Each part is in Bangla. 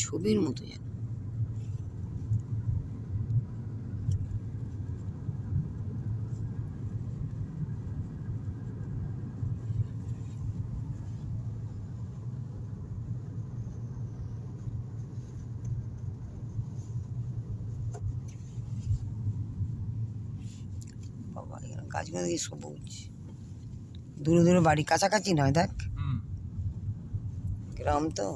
ছবির মতো যেন। বাবা এখানে গাছগুলো দেখি সবুজ, দূরে দূরে বাড়ি, কাছাকাছি নয়। দেখ গ্রাম তো,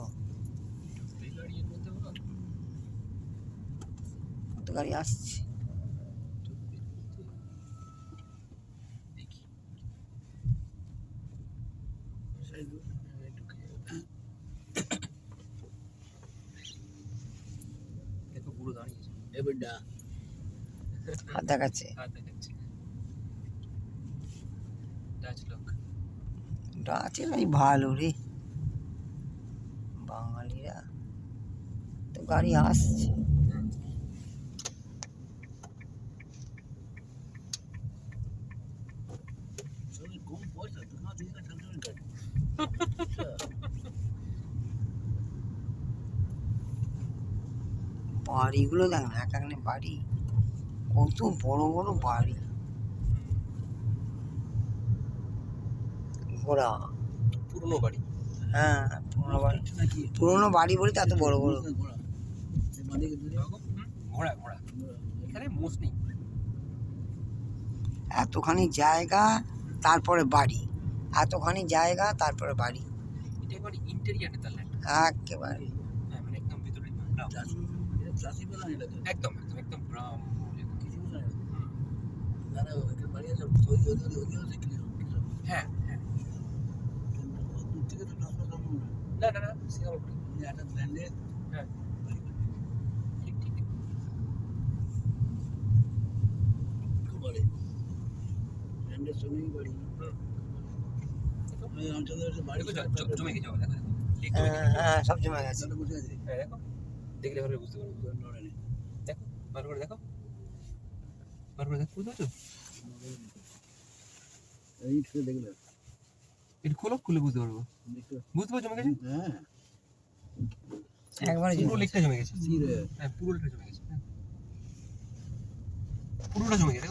কত গাড়ি আসছে। হাত দেখাচ্ছে, ডাচে নাই ভালো রে, বাঙালিরা তো গাড়ি আসছে। বাড়িগুলো দেখ না, এক একটা বাড়ি, কত বড় বড় বাড়ি। ঘোড়া পুরনো বাড়ি, হ্যাঁ পুরোনো বাড়ি, পুরোনো বাড়ি বলতে এত বড় বড়। ঘোড়া ঘোড়া এখানে মোষ নেই। এতখানি জায়গা তারপরে বাড়ি, এতখানি জায়গা তারপরে বাড়ি, এটা একবার ইন্টেরিয়ারে তাহলে একেবারে। হ্যাঁ মানে একদম ভিতরে একদম একদম একদম গ্রাম। হ্যাঁ হ্যাঁ না না না হ্যাঁ ঠিক ঠিক জমে গেছে দেখো হ্যাঁ সব জমে গেছে। হ্যাঁ দেখো দেখলে ভালো বুঝতে পারবো। দেখো ভালো করে দেখো, ভালো করে দেখো, বুঝতে পারছো? এটা খোলো, খুলে বুঝতে পারবো। বুঝতে পারছো জমে গেছে? একবারে পুরো লেকটা জমে গেছে। হ্যাঁ পুরো লেকটা জমে গেছে, পুরোটা জমে গেছে।